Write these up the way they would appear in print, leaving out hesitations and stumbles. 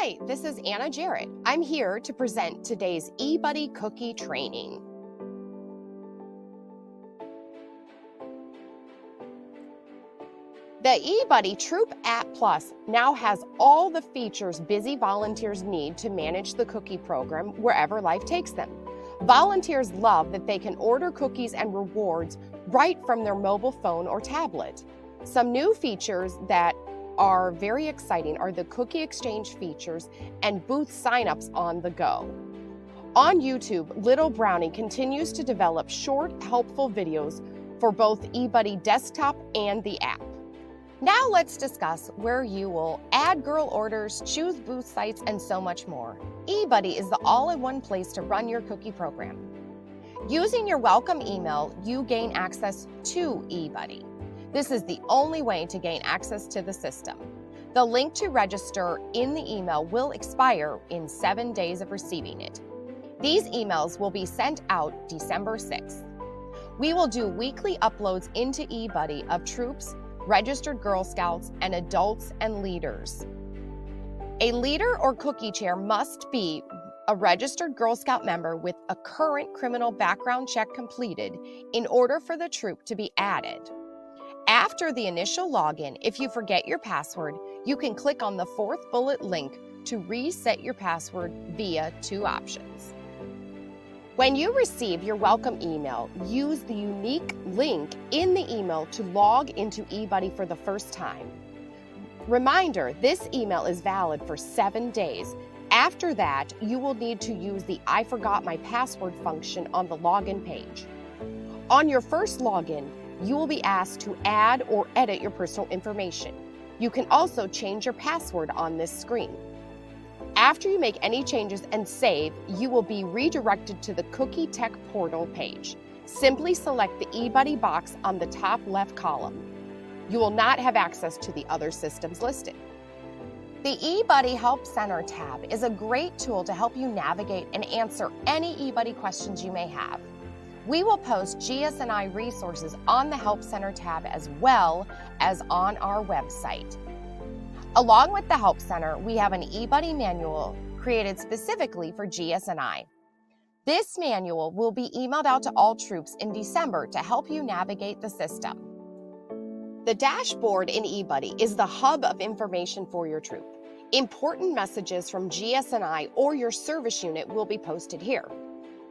Hi, this is Anna Jarrett. I'm here to present today's eBuddy cookie training. The eBuddy Troop App Plus now has all the features busy volunteers need to manage the cookie program wherever life takes them. Volunteers love that they can order cookies and rewards right from their mobile phone or tablet. Some new features that are very exciting are the cookie exchange features and booth signups on the go. On YouTube, Little Brownie continues to develop short, helpful videos for both eBuddy desktop and the app. Now let's discuss where you will add girl orders, choose booth sites, and so much more. eBuddy is the all-in-one place to run your cookie program. Using your welcome email, you gain access to eBuddy. This is the only way to gain access to the system. The link to register in the email will expire in 7 days of receiving it. These emails will be sent out December 6th. We will do weekly uploads into eBuddy of troops, registered Girl Scouts, and adults and leaders. A leader or cookie chair must be a registered Girl Scout member with a current criminal background check completed in order for the troop to be added. After the initial login, if you forget your password, you can click on the fourth bullet link to reset your password via two options. When you receive your welcome email, use the unique link in the email to log into eBuddy for the first time. Reminder, this email is valid for 7 days. After that, you will need to use the I forgot my password function on the login page. On your first login, you will be asked to add or edit your personal information. You can also change your password on this screen. After you make any changes and save, you will be redirected to the Cookie Tech Portal page. Simply select the eBuddy box on the top left column. You will not have access to the other systems listed. The eBuddy Help Center tab is a great tool to help you navigate and answer any eBuddy questions you may have. We will post GS&I resources on the Help Center tab as well as on our website. Along with the Help Center, we have an eBuddy manual created specifically for GS&I. This manual will be emailed out to all troops in December to help you navigate the system. The dashboard in eBuddy is the hub of information for your troop. Important messages from GS&I or your service unit will be posted here.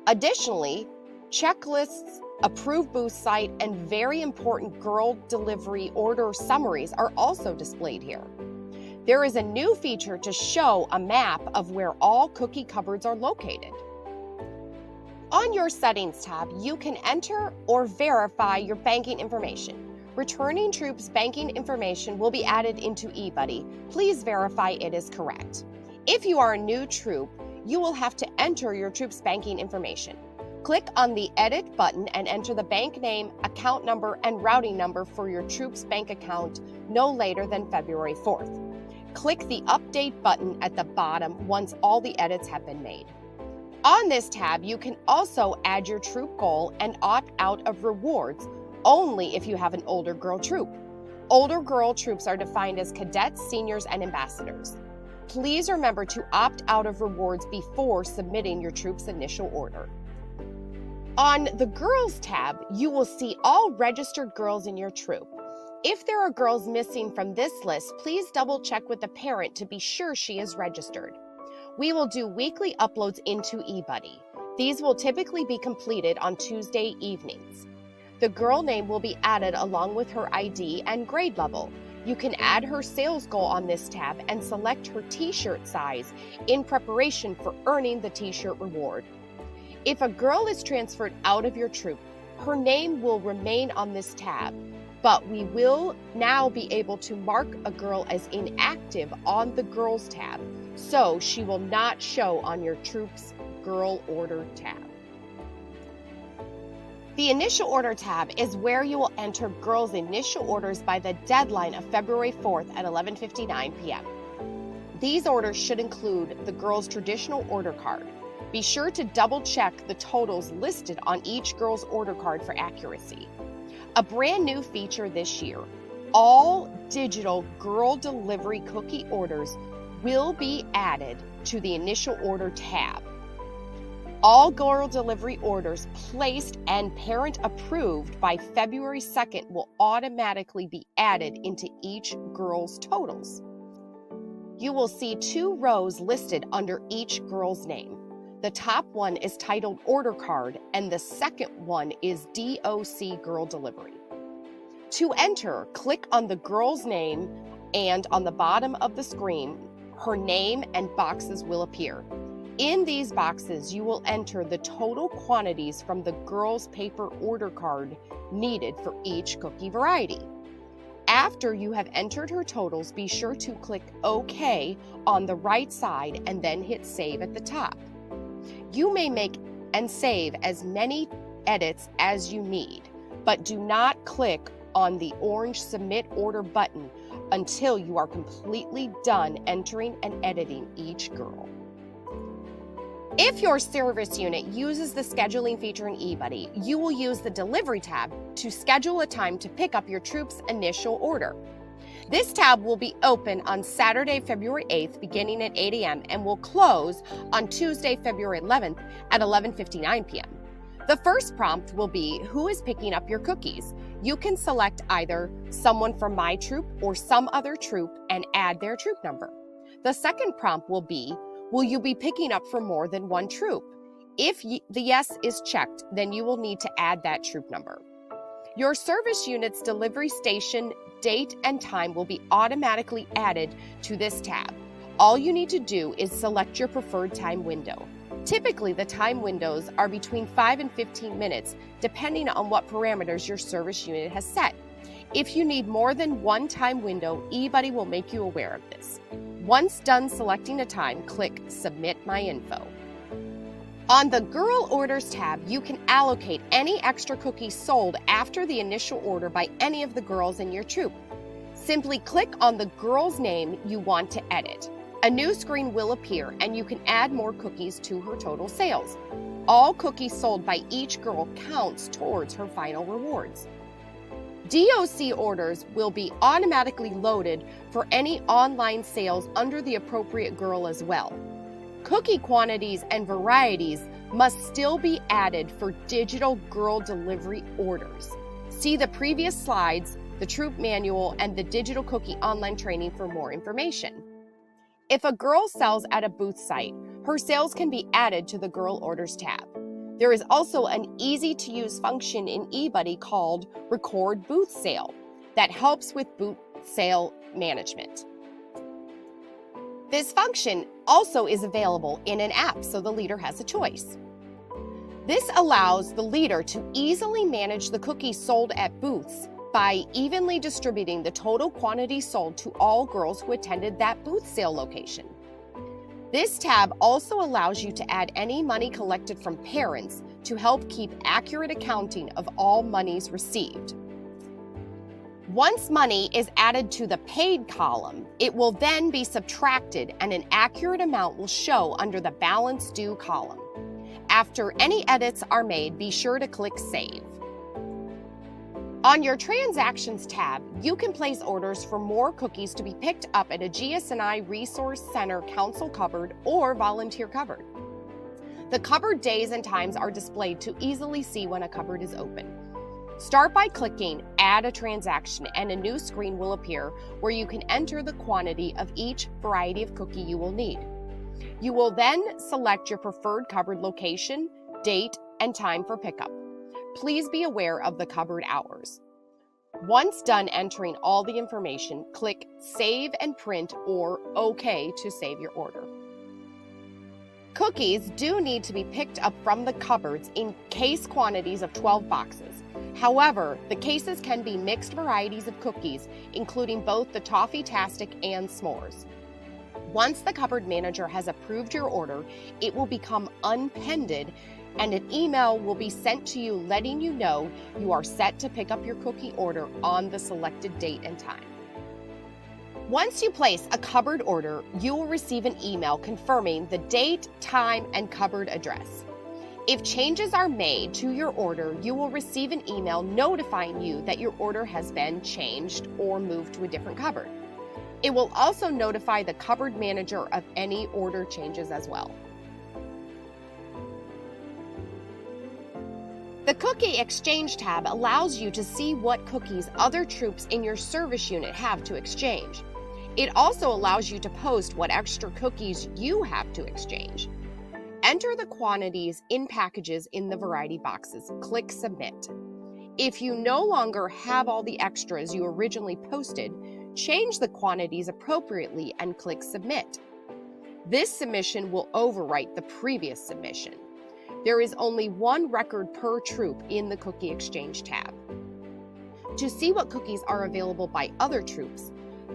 Additionally, checklists, approved booth site, and very important girl delivery order summaries are also displayed here. There is a new feature to show a map of where all cookie cupboards are located. On your Settings tab, you can enter or verify your banking information. Returning troops' banking information will be added into eBuddy. Please verify it is correct. If you are a new troop, you will have to enter your troop's banking information. Click on the Edit button and enter the bank name, account number, and routing number for your troop's bank account no later than February 4th. Click the Update button at the bottom once all the edits have been made. On this tab, you can also add your troop goal and opt out of rewards only if you have an older girl troop. Older girl troops are defined as cadets, seniors, and ambassadors. Please remember to opt out of rewards before submitting your troop's initial order. On the Girls tab, you will see all registered girls in your troop. If there are girls missing from this list, please double check with the parent to be sure she is registered. We will do weekly uploads into eBuddy. These will typically be completed on Tuesday evenings. The girl name will be added along with her ID and grade level. You can add her sales goal on this tab and select her t-shirt size in preparation for earning the t-shirt reward. If a girl is transferred out of your troop, her name will remain on this tab, but we will now be able to mark a girl as inactive on the Girls tab, so she will not show on your troop's Girl Order tab. The Initial Order tab is where you will enter girls' initial orders by the deadline of February 4th at 11:59 p.m. These orders should include the girl's traditional order card. Be sure to double check the totals listed on each girl's order card for accuracy. A brand new feature this year, all digital girl delivery cookie orders will be added to the initial order tab. All girl delivery orders placed and parent approved by February 2nd will automatically be added into each girl's totals. You will see 2 rows listed under each girl's name. The top one is titled Order Card, and the second one is DOC Girl Delivery. To enter, click on the girl's name, and on the bottom of the screen, her name and boxes will appear. In these boxes, you will enter the total quantities from the girl's paper order card needed for each cookie variety. After you have entered her totals, be sure to click OK on the right side and then hit Save at the top. You may make and save as many edits as you need, but do not click on the orange Submit Order button until you are completely done entering and editing each girl. If your service unit uses the scheduling feature in eBuddy, you will use the Delivery tab to schedule a time to pick up your troop's initial order. This tab will be open on Saturday, February 8th, beginning at 8 a.m. and will close on Tuesday, February 11th at 11:59 p.m. The first prompt will be, who is picking up your cookies? You can select either someone from my troop or some other troop and add their troop number. The second prompt will be, will you be picking up for more than one troop? If the yes is checked, then you will need to add that troop number. Your service unit's delivery station date and time will be automatically added to this tab. All you need to do is select your preferred time window. Typically, the time windows are between 5 and 15 minutes, depending on what parameters your service unit has set. If you need more than one time window, eBuddy will make you aware of this. Once done selecting a time, click Submit My Info. On the Girl Orders tab, you can allocate any extra cookies sold after the initial order by any of the girls in your troop. Simply click on the girl's name you want to edit. A new screen will appear and you can add more cookies to her total sales. All cookies sold by each girl counts towards her final rewards. DOC orders will be automatically loaded for any online sales under the appropriate girl as well. Cookie quantities and varieties must still be added for digital girl delivery orders. See the previous slides, the troop manual, and the digital cookie online training for more information. If a girl sells at a booth site, her sales can be added to the Girl Orders tab. There is also an easy-to-use function in eBuddy called Record Booth Sale that helps with booth sale management. This function also is available in an app, so the leader has a choice. This allows the leader to easily manage the cookies sold at booths by evenly distributing the total quantity sold to all girls who attended that booth sale location. This tab also allows you to add any money collected from parents to help keep accurate accounting of all monies received. Once money is added to the paid column, it will then be subtracted and an accurate amount will show under the balance due column. After any edits are made, be sure to click Save. On your Transactions tab, you can place orders for more cookies to be picked up at a GS&I Resource Center Council cupboard or volunteer cupboard. The cupboard days and times are displayed to easily see when a cupboard is open. Start by clicking Add a Transaction and a new screen will appear where you can enter the quantity of each variety of cookie you will need. You will then select your preferred cupboard location, date, and time for pickup. Please be aware of the cupboard hours. Once done entering all the information, click Save and Print or OK to save your order. Cookies do need to be picked up from the cupboards in case quantities of 12 boxes. However, the cases can be mixed varieties of cookies, including both the Toffee-tastic and s'mores. Once the cupboard manager has approved your order, it will become unpended and an email will be sent to you letting you know you are set to pick up your cookie order on the selected date and time. Once you place a cupboard order, you will receive an email confirming the date, time, and cupboard address. If changes are made to your order, you will receive an email notifying you that your order has been changed or moved to a different cupboard. It will also notify the cupboard manager of any order changes as well. The Cookie Exchange tab allows you to see what cookies other troops in your service unit have to exchange. It also allows you to post what extra cookies you have to exchange. Enter the quantities in packages in the variety boxes. Click Submit. If you no longer have all the extras you originally posted, change the quantities appropriately and click Submit. This submission will overwrite the previous submission. There is only one record per troop in the Cookie Exchange tab. To see what cookies are available by other troops,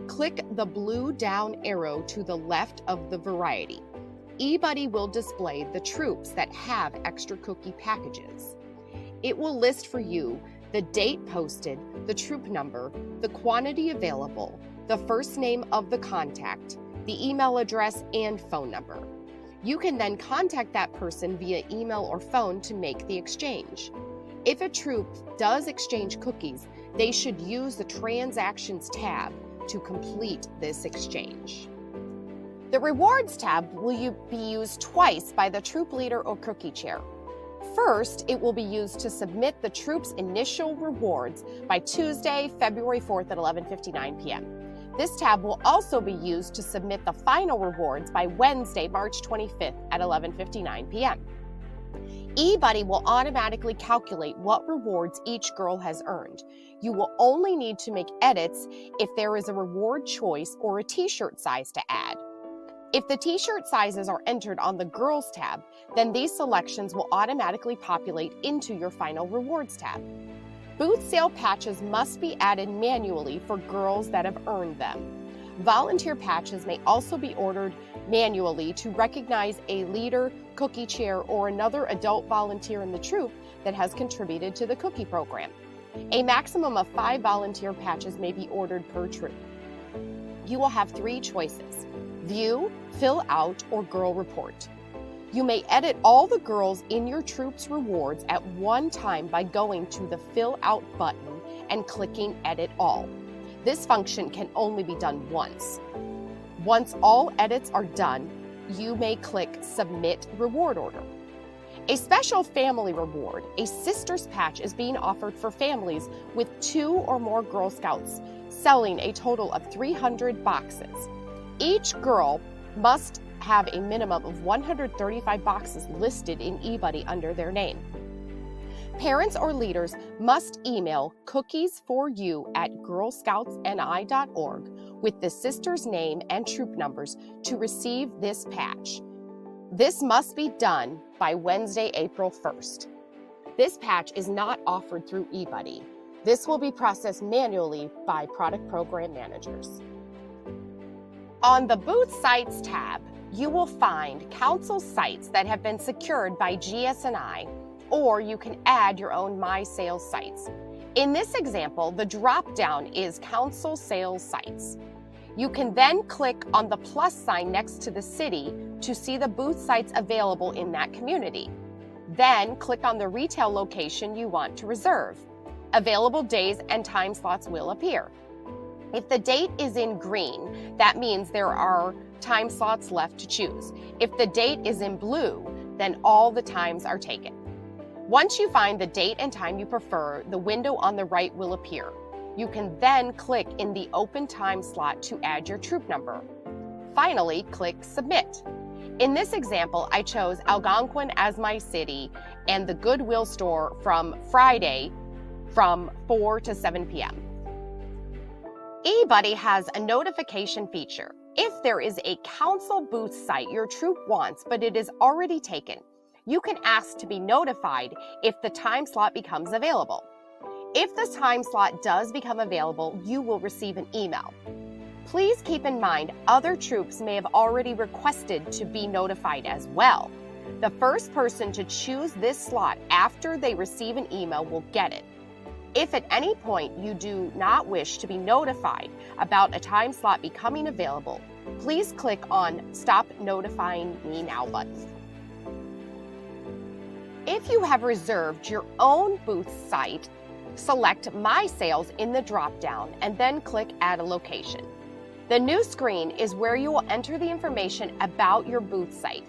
click the blue down arrow to the left of the variety. eBuddy will display the troops that have extra cookie packages. It will list for you the date posted, the troop number, the quantity available, the first name of the contact, the email address, and phone number. You can then contact that person via email or phone to make the exchange. If a troop does exchange cookies, they should use the Transactions tab to complete this exchange. The Rewards tab will be used twice by the troop leader or cookie chair. First, it will be used to submit the troop's initial rewards by Tuesday, February 4th at 11:59 p.m. This tab will also be used to submit the final rewards by Wednesday, March 25th at 11:59 p.m. eBuddy will automatically calculate what rewards each girl has earned. You will only need to make edits if there is a reward choice or a t-shirt size to add. If the t-shirt sizes are entered on the Girls tab, then these selections will automatically populate into your final Rewards tab. Booth sale patches must be added manually for girls that have earned them. Volunteer patches may also be ordered manually to recognize a leader, cookie chair, or another adult volunteer in the troop that has contributed to the cookie program. A maximum of 5 volunteer patches may be ordered per troop. You will have 3 choices: View, Fill Out, or Girl Report. You may edit all the girls in your troop's rewards at one time by going to the Fill Out button and clicking Edit All. This function can only be done once. Once all edits are done, you may click Submit Reward Order. A special family reward, a Sisters Patch, is being offered for families with 2 or more Girl Scouts, selling a total of 300 boxes. Each girl must have a minimum of 135 boxes listed in eBuddy under their name. Parents or leaders must email cookiesforyou@girlscoutsni.org with the sister's name and troop numbers to receive this patch. This must be done by Wednesday, April 1st. This patch is not offered through eBuddy. This will be processed manually by product program managers. On the Booth Sites tab, you will find council sites that have been secured by GS&I, or you can add your own My Sales sites. In this example, the drop-down is Council Sales Sites. You can then click on the plus sign next to the city to see the booth sites available in that community. Then click on the retail location you want to reserve. Available days and time slots will appear. If the date is in green, that means there are time slots left to choose. If the date is in blue, then all the times are taken. Once you find the date and time you prefer, the window on the right will appear. You can then click in the open time slot to add your troop number. Finally, click Submit. In this example, I chose Algonquin as my city and the Goodwill store from Friday from 4 to 7 p.m. eBuddy has a notification feature. If there is a council booth site your troop wants but it is already taken, you can ask to be notified if the time slot becomes available. If the time slot does become available, you will receive an email. Please keep in mind other troops may have already requested to be notified as well. The first person to choose this slot after they receive an email will get it. If at any point you do not wish to be notified about a time slot becoming available, please click on Stop Notifying Me Now button. If you have reserved your own booth site, select My Sales in the drop-down and then click Add a Location. The new screen is where you will enter the information about your booth site: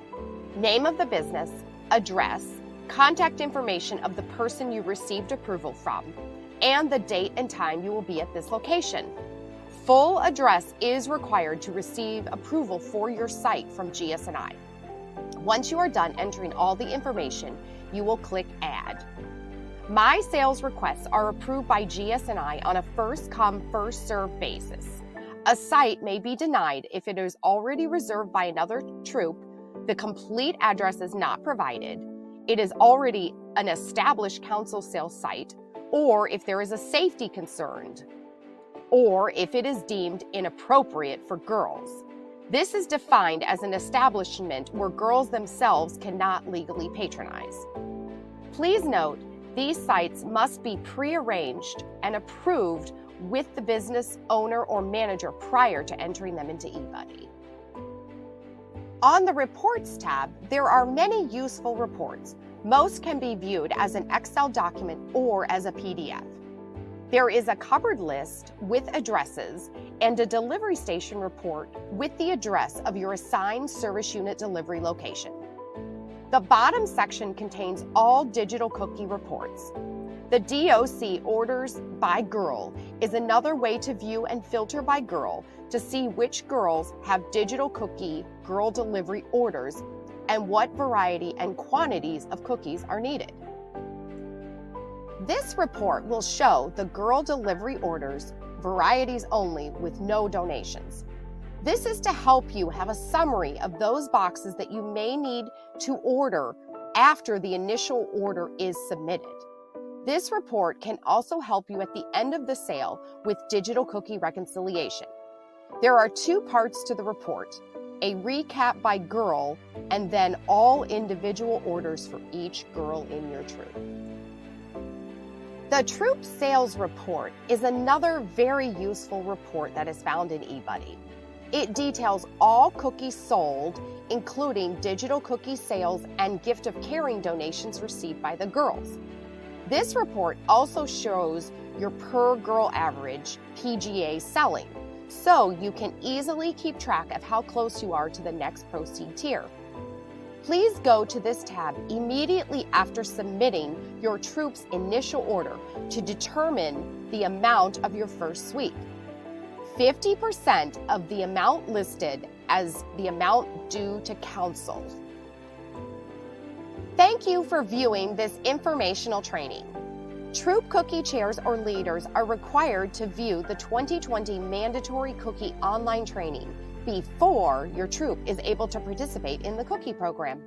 name of the business, address, contact information of the person you received approval from, and the date and time you will be at this location. Full address is required to receive approval for your site from GS&I. Once you are done entering all the information, you will click Add. My sales requests are approved by GS&I on a first-come, first-served basis. A site may be denied if it is already reserved by another troop, the complete address is not provided, it is already an established council sales site, or if there is a safety concern, or if it is deemed inappropriate for girls. This is defined as an establishment where girls themselves cannot legally patronize. Please note, these sites must be pre-arranged and approved with the business owner or manager prior to entering them into eBuddy. On the Reports tab, there are many useful reports. Most can be viewed as an Excel document or as a PDF. There is a cupboard list with addresses and a delivery station report with the address of your assigned service unit delivery location. The bottom section contains all digital cookie reports. The DOC Orders by Girl is another way to view and filter by girl to see which girls have digital cookie girl delivery orders and what variety and quantities of cookies are needed. This report will show the girl delivery orders, varieties only with no donations. This is to help you have a summary of those boxes that you may need to order after the initial order is submitted. This report can also help you at the end of the sale with digital cookie reconciliation. There are two parts to the report: a recap by girl and then all individual orders for each girl in your troop. The Troop Sales Report is another very useful report that is found in eBuddy. It details all cookies sold, including digital cookie sales and gift of caring donations received by the girls. This report also shows your per girl average PGA selling, so you can easily keep track of how close you are to the next proceed tier. Please go to this tab immediately after submitting your troop's initial order to determine the amount of your first sweep. 50% of the amount listed as the amount due to council. Thank you for viewing this informational training. Troop cookie chairs or leaders are required to view the 2020 mandatory cookie online training before your troop is able to participate in the cookie program.